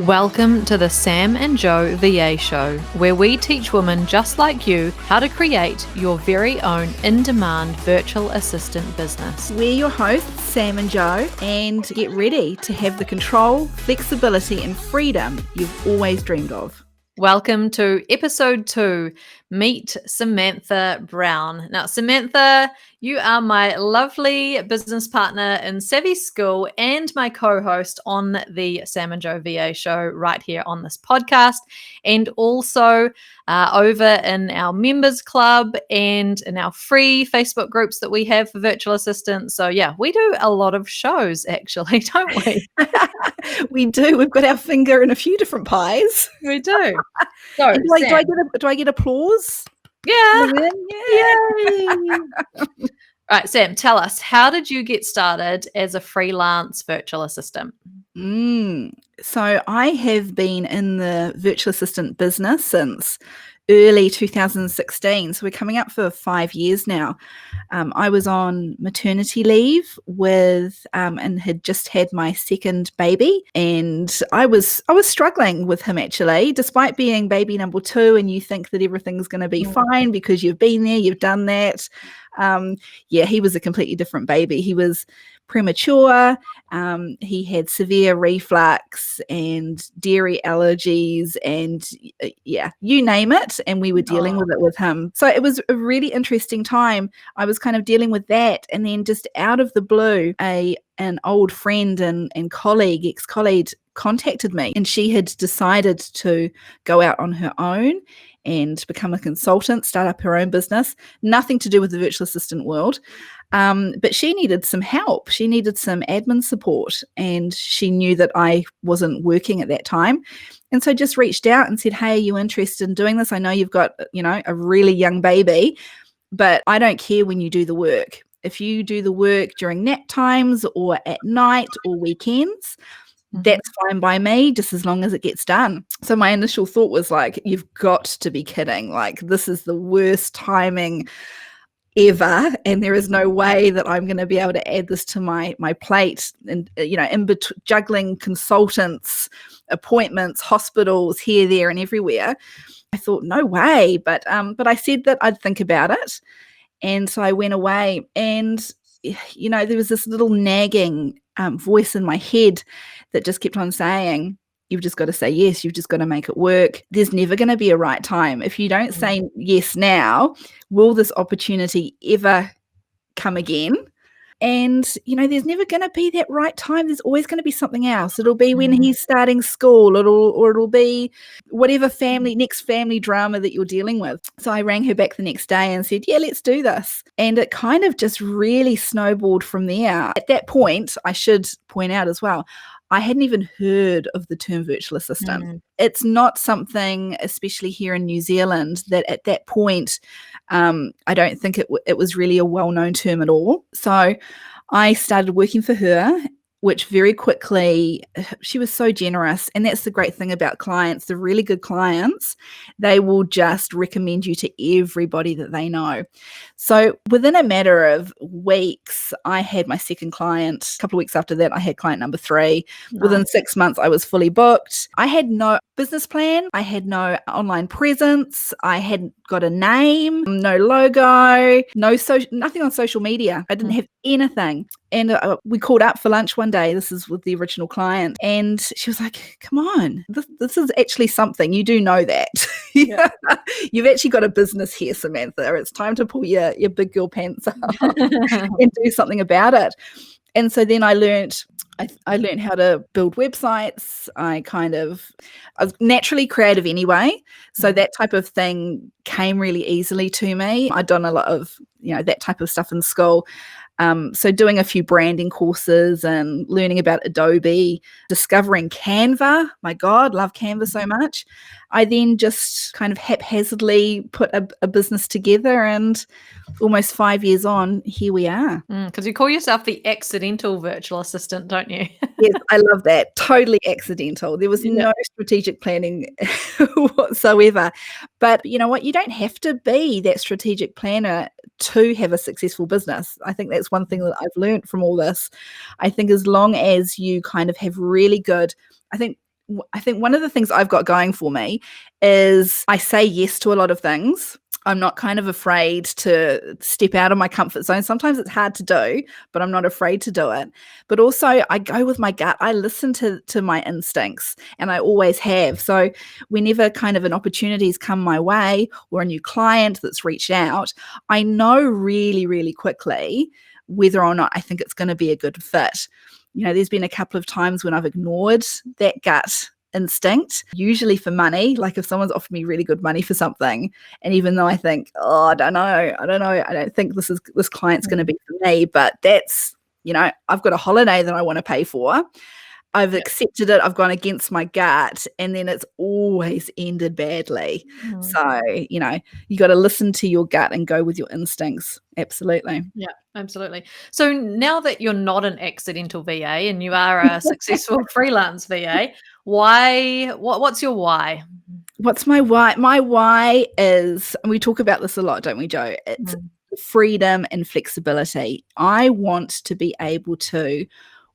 Welcome to the Sam and Joe VA Show, where we teach women just like you how to create your very own in-demand virtual assistant business. We're your hosts, Sam and Joe, and get ready to have the control, flexibility, and freedom you've always dreamed of. Welcome to episode 2, Meet Samantha Browne. Now, Samantha, you are my lovely business partner in Savvy School and my co-host on the Sam and Joe VA show right here on this podcast, and also over in our members club and in our free Facebook groups that we have for virtual assistants. So yeah, we do a lot of shows actually, don't we? We do. We've got our finger in a few different pies. We do. So, And do I get applause? Yeah. Yay! Right, Sam, tell us, how did you get started as a freelance virtual assistant? So I have been in the virtual assistant business since early 2016. So we're coming up for 5 years now. I was on maternity leave and had just had my second baby, and I was struggling with him actually, despite being baby number 2, and you think that everything's going to be fine because you've been there, you've done that. He was a completely different baby. He was premature. He had severe reflux and dairy allergies and you name it. And we were dealing with it with him. So it was a really interesting time. I was kind of dealing with that. And then just out of the blue, an old friend and ex-colleague contacted me, and she had decided to go out on her own and become a consultant, start up her own business, nothing to do with the virtual assistant world. But she needed some help. She needed some admin support, and she knew that I wasn't working at that time. And so just reached out and said, hey, are you interested in doing this? I know you've got, a really young baby, but I don't care when you do the work. If you do the work during nap times or at night or weekends, that's fine by me, just as long as it gets done. So my initial thought was like, you've got to be kidding. Like, this is the worst timing ever, and there is no way that I'm going to be able to add this to my plate. And in between juggling consultants, appointments, hospitals here, there, and everywhere, I thought, no way. But I said that I'd think about it, and so I went away, and there was this little nagging voice in my head that just kept on saying, you've just got to say yes. You've just got to make it work. There's never going to be a right time. If you don't say yes now, will this opportunity ever come again? And, there's never going to be that right time. There's always going to be something else. It'll be when he's starting school, or it'll be whatever next family drama that you're dealing with. So I rang her back the next day and said, yeah, let's do this. And it kind of just really snowballed from there. At that point, I should point out as well, I hadn't even heard of the term virtual assistant. It's not something, especially here in New Zealand, that at that point, I don't think it was really a well-known term at all. So I started working for her, which very quickly, she was so generous. And that's the great thing about clients, the really good clients, they will just recommend you to everybody that they know. So within a matter of weeks, I had my second client. A couple of weeks after that, I had client number 3. Nice. Within 6 months, I was fully booked. I had no business plan. I had no online presence. I hadn't got a name, no logo, nothing on social media. I didn't have anything. And we called up for lunch one day. This is with the original client. And she was like, come on, this is actually something. You do know that. Yeah. You've actually got a business here, Samantha. It's time to pull your big girl pants up and do something about it. And so then I learned how to build websites. I was naturally creative anyway. So that type of thing came really easily to me. I'd done a lot of, that type of stuff in school. So doing a few branding courses and learning about Adobe, discovering Canva. My God, love Canva so much. I then just kind of haphazardly put a business together, and almost 5 years on, here we are. Because you call yourself the accidental virtual assistant, don't you? Yes, I love that. Totally accidental. There was no strategic planning whatsoever. But you know what? You don't have to be that strategic planner to have a successful business. I think that's one thing that I've learned from all this. I think as long as you kind of have really good, I think I think one of the things I've got going for me is I say yes to a lot of things. I'm not kind of afraid to step out of my comfort zone. Sometimes it's hard to do, but I'm not afraid to do it. But also I go with my gut. I listen to my instincts, and I always have. So whenever kind of an opportunity's come my way or a new client that's reached out, I know really, really quickly whether or not I think it's going to be a good fit. There's been a couple of times when I've ignored that gut instinct, usually for money. Like if someone's offered me really good money for something, and even though I think, I don't know, I don't think this client's going to be for me, but that's, I've got a holiday that I want to pay for. I've accepted it. I've gone against my gut, and then it's always ended badly. So, you got to listen to your gut and go with your instincts. Absolutely. Yeah, absolutely. So now that you're not an accidental VA and you are a successful freelance VA, what's your why? What's my why? My why is, and we talk about this a lot, don't we, Jo? It's freedom and flexibility. I want to be able to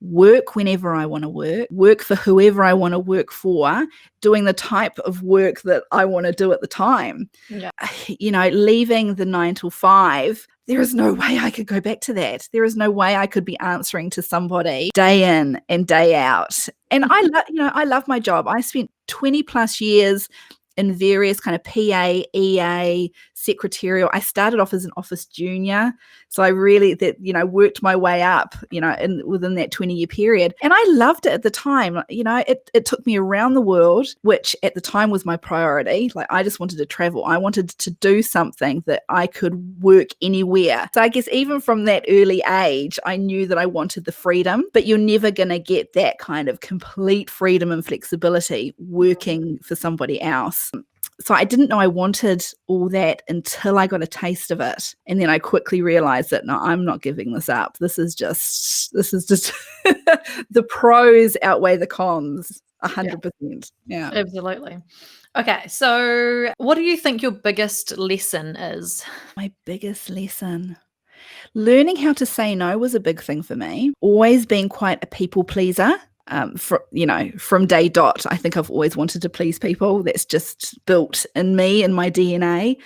work whenever I want to work for whoever I want to work for, doing the type of work that I want to do at the time. Yeah. Leaving the 9 to 5, there is no way I could go back to that. There is no way I could be answering to somebody day in and day out. And I love my job. I spent 20 plus years in various kind of PA, EA, secretarial. I started off as an office junior. So I really worked my way up, within that 20-year period. And I loved it at the time. It took me around the world, which at the time was my priority. Like I just wanted to travel. I wanted to do something that I could work anywhere. So I guess even from that early age, I knew that I wanted the freedom, but you're never going to get that kind of complete freedom and flexibility working for somebody else. So I didn't know I wanted all that until I got a taste of it. And then I quickly realized that, no, I'm not giving this up. This is just the pros outweigh the cons 100%. Yeah. Absolutely. Okay. So what do you think your biggest lesson is? My biggest lesson. Learning how to say no was a big thing for me. Always being quite a people pleaser. From day dot, I think I've always wanted to please people. That's just built in me, in my DNA.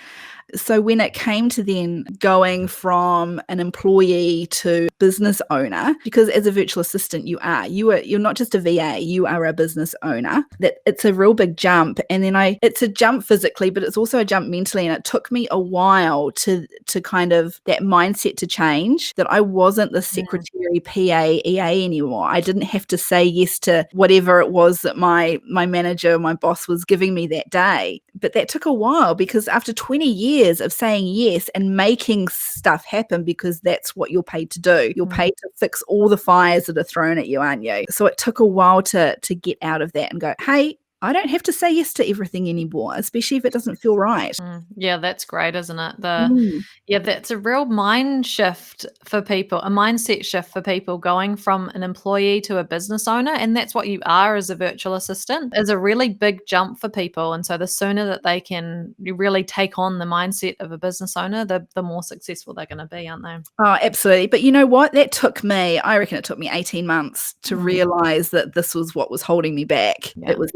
So when it came to then going from an employee to business owner, because as a virtual assistant, you're not just a VA, you are a business owner. That it's a real big jump. And then it's a jump physically, but it's also a jump mentally. And it took me a while to kind of that mindset to change, that I wasn't the secretary, PA, EA anymore. I didn't have to say yes to whatever it was that my manager, my boss was giving me that day. But that took a while, because after 20 years of saying yes and making stuff happen, because that's what you're paid to do. You're paid to fix all the fires that are thrown at you, aren't you? So it took a while to get out of that and go, hey, I don't have to say yes to everything anymore, especially if it doesn't feel right. Yeah, that's great, isn't it? Yeah, that's a real mind shift for people, a mindset shift for people going from an employee to a business owner. And that's what you are as a virtual assistant, is a really big jump for people. And so the sooner that they can really take on the mindset of a business owner, the more successful they're going to be, aren't they? Oh, absolutely. But you know what? I reckon it took me 18 months to realize that this was what was holding me back. Yeah. It was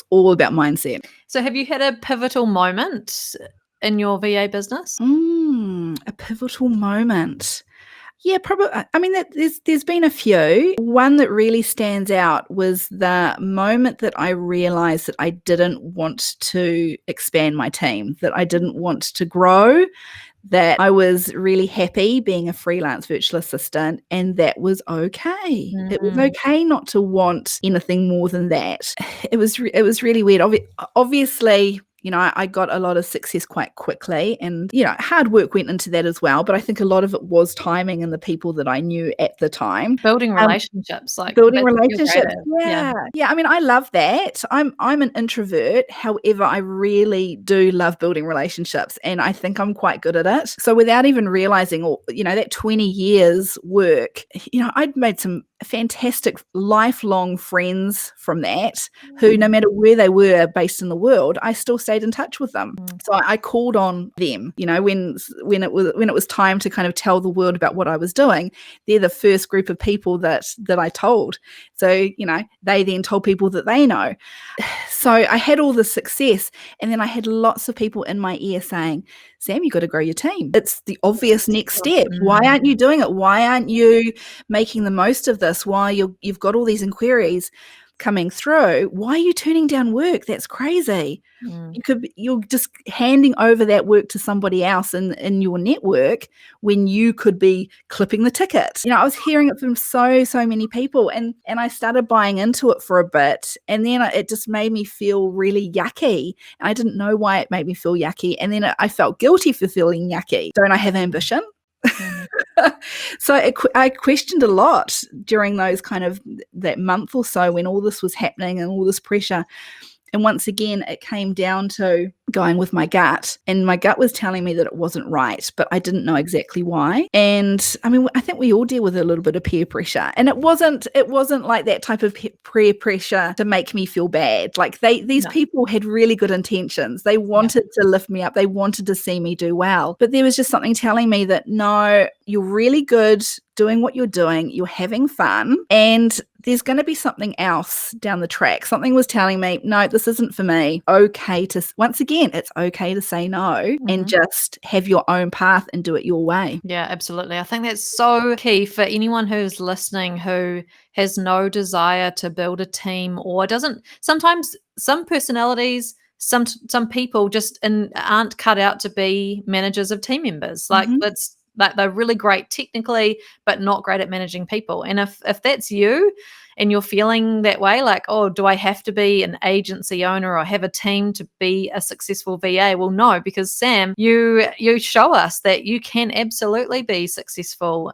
all about mindset. So have you had a pivotal moment in your VA business? A pivotal moment. Yeah, probably. I mean, there's been a few. One that really stands out was the moment that I realized that I didn't want to expand my team, that I didn't want to grow, that I was really happy being a freelance virtual assistant, and that was okay. It was okay not to want anything more than that. It was really weird. Obviously, I got a lot of success quite quickly, and, hard work went into that as well. But I think a lot of it was timing and the people that I knew at the time. Building relationships. Building relationships. Yeah. I mean, I love that. I'm an introvert. However, I really do love building relationships, and I think I'm quite good at it. So without even realizing, that 20 years work, I'd made some fantastic lifelong friends from that, who, no matter where they were based in the world, I still stayed stayed in touch with them. So I called on them, when it was time to kind of tell the world about what I was doing. They're the first group of people that I told. So, they then told people that they know. So I had all this success, and then I had lots of people in my ear saying, Sam, you've got to grow your team. It's the obvious next step. Why aren't you doing it? Why aren't you making the most of this while you've got all these inquiries coming through? Why are you turning down work? That's crazy. You're just handing over that work to somebody else in your network when you could be clipping the ticket. I was hearing it from so many people, and I started buying into it for a bit, and then it just made me feel really yucky. I didn't know why it made me feel yucky, and then I felt guilty for feeling yucky. Don't I have ambition? So I questioned a lot during those kind of that month or so when all this was happening and all this pressure. And once again, it came down to going with my gut, and my gut was telling me that it wasn't right, but I didn't know exactly why. And I mean, I think we all deal with a little bit of peer pressure, and it wasn't like that type of peer pressure to make me feel bad. Like these people had really good intentions. They wanted to lift me up. They wanted to see me do well, but there was just something telling me that no, you're really good doing what you're doing, you're having fun, and there's going to be something else down the track. Something was telling me, no, this isn't for me. Once again, it's okay to say no and just have your own path and do it your way. Yeah, absolutely. I think that's so key for anyone who's listening who has no desire to build a team or doesn't. Sometimes some personalities, some people just aren't cut out to be managers of team members. Like they're really great technically, but not great at managing people. And if that's you and you're feeling that way, like, oh, do I have to be an agency owner or have a team to be a successful VA? Well, no, because Sam, you show us that you can absolutely be successful,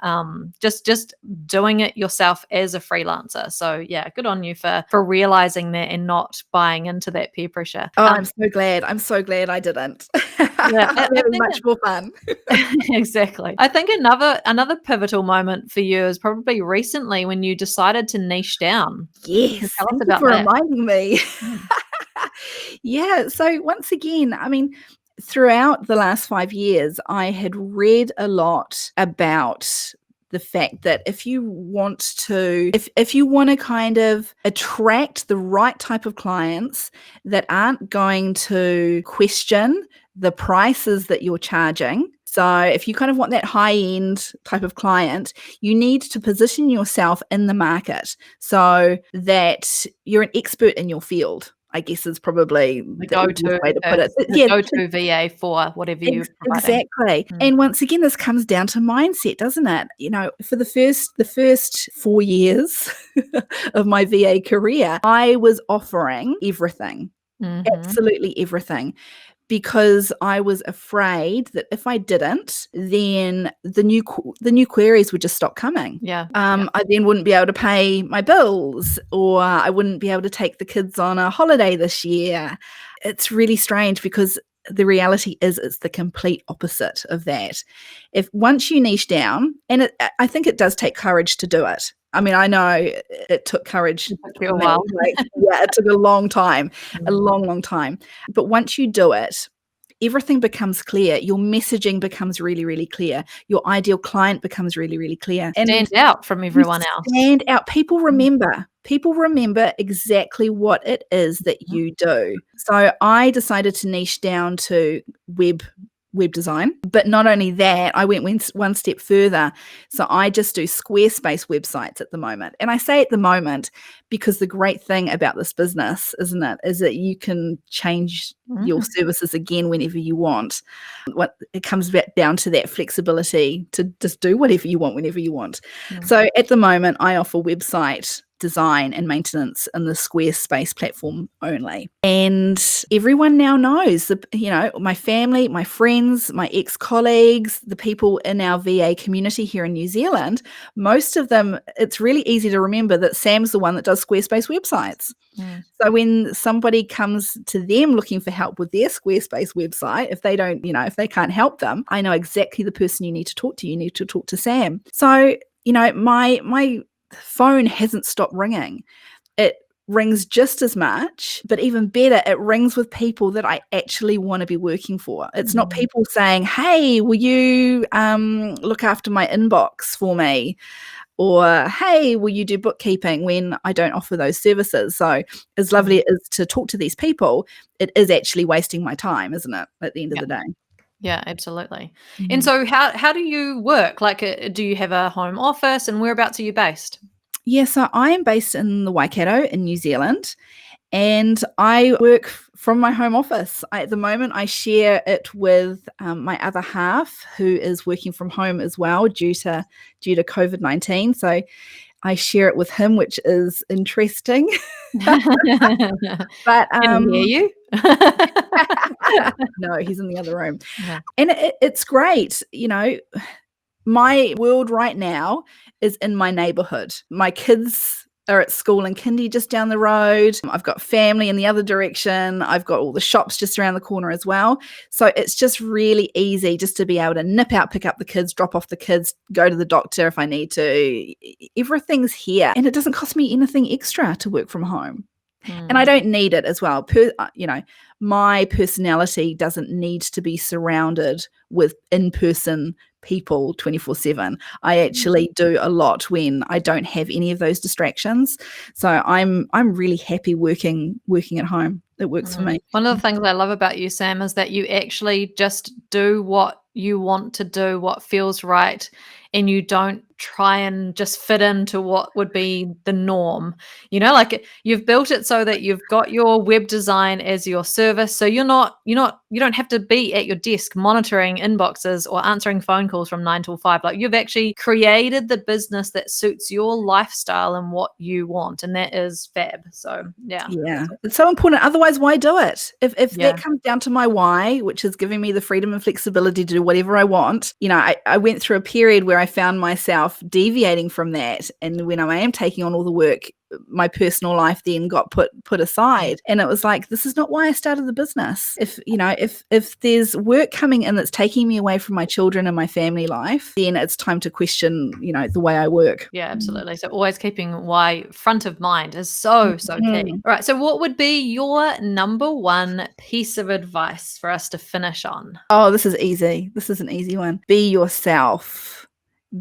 just doing it yourself as a freelancer. So yeah, good on you for realizing that and not buying into that peer pressure. Oh, I'm so glad. I'm so glad I didn't. Yeah, I'm having much more fun. Exactly. I think another pivotal moment for you is probably recently when you decided to niche down. Yes, Tell us thank you about for that. reminding me. Yeah, so once again, I mean, throughout the last 5 years, I had read a lot about the fact that if you want to kind of attract the right type of clients that aren't going to question the prices that you're charging. So if you kind of want that high-end type of client, you need to position yourself in the market so that you're an expert in your field, I guess is probably the easiest way to put it. The go-to VA for whatever you're providing. Exactly. And once again, this comes down to mindset, doesn't it? For the first 4 years of my VA career, I was offering everything, absolutely everything, because I was afraid that if I didn't, then the new queries would just stop coming. I then wouldn't be able to pay my bills, or I wouldn't be able to take the kids on a holiday this year. It's really strange because the reality is it's the complete opposite of that. If once you niche down, and I think it does take courage to do it. I mean, I know it took courage. It took you a while. It took a long time, a long time. But once you do it, everything becomes clear. Your messaging becomes really, really clear. Your ideal client becomes really, really clear. And stand out from everyone else. Stand out. People remember. People remember exactly what it is that you do. So I decided to niche down to web design. But not only that, I went one step further. So I just do Squarespace websites at the moment. And I say at the moment because the great thing about this business, isn't it, is that you can change your services again whenever you want. It comes back down to that flexibility to just do whatever you want whenever you want. So at the moment, I offer website design and maintenance in the Squarespace platform only. And everyone now knows, my family, my friends, my ex-colleagues, the people in our VA community here in New Zealand, most of them, it's really easy to remember that Sam's the one that does Squarespace websites. So when somebody comes to them looking for help with their Squarespace website, if they don't, if they can't help them, I know exactly the person you need to talk to. You need to talk to Sam. So, my phone hasn't stopped ringing. rings just as much, but even better, it rings with people that I actually want to be working for. It's not people saying, hey, will you look after my inbox for me? Or, hey, will you do bookkeeping, when I don't offer those services? So as lovely it is to talk to these people, it is actually wasting my time, isn't it, at the end of the day? Yeah, absolutely. And so how do you work? Like, do you have a home office, and whereabouts are you based? Yeah, so I am based in the Waikato in New Zealand, and I work from my home office. At the moment, I share it with my other half, who is working from home as well due to COVID-19. So I share it with him, which is interesting. But Can he hear you? no, he's in the other room. Yeah. And it's great. My world right now is in my neighborhood. My kids are at school in kindy just down the road. I've got family in the other direction. I've got all the shops just around the corner as well. So it's just really easy just to be able to nip out, pick up the kids, drop off the kids, go to the doctor if I need to. Everything's here. And it doesn't cost me anything extra to work from home. And I don't need it as well. My personality doesn't need to be surrounded with in-person people 24/7. I actually do a lot when I don't have any of those distractions. So I'm really happy working at home. It works for me. One of the things I love about you, Sam, is that you actually just do what you want to do, what feels right, and you don't try and just fit into what would be the norm. Like, you've built it so that you've got your web design as your service. So you don't have to be at your desk monitoring inboxes or answering phone calls from 9 till 5. Like, you've actually created the business that suits your lifestyle and what you want. And that is fab. So yeah. It's so important. Otherwise, why do it? If that comes down to my why, which is giving me the freedom and flexibility to do whatever I want, I went through a period where I found myself deviating from that, and when I am taking on all the work, my personal life then got put aside, and it was like, this is not why I started the business. If there's work coming in that's taking me away from my children and my family life, then it's time to question the way I work. Yeah, absolutely. So always keeping why front of mind is so key. All right, so what would be your number one piece of advice for us to finish on? Oh, this is easy. This is an easy one. Be yourself.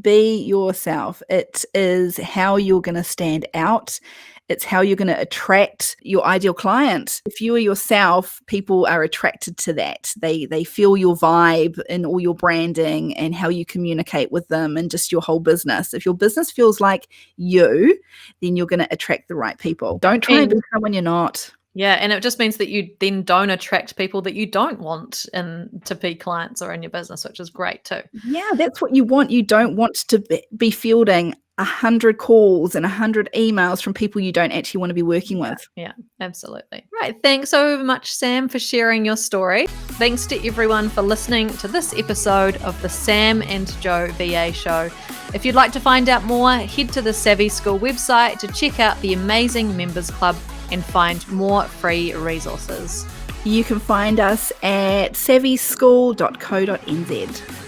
Be yourself. It is how you're going to stand out. It's how you're going to attract your ideal client. If you are yourself, people are attracted to that. They feel your vibe in all your branding and how you communicate with them and just your whole business. If your business feels like you, then you're going to attract the right people. Don't try and be someone you're not. Yeah, and it just means that you then don't attract people that you don't want to be clients or in your business, which is great too. Yeah, that's what you want. You don't want to be fielding 100 calls and 100 emails from people you don't actually want to be working with. Yeah, absolutely. Right. Thanks so much, Sam, for sharing your story. Thanks to everyone for listening to this episode of the Sam and Joe VA Show. If you'd like to find out more, head to the Savvy School website to check out the amazing members club and find more free resources. You can find us at savvyschool.co.nz.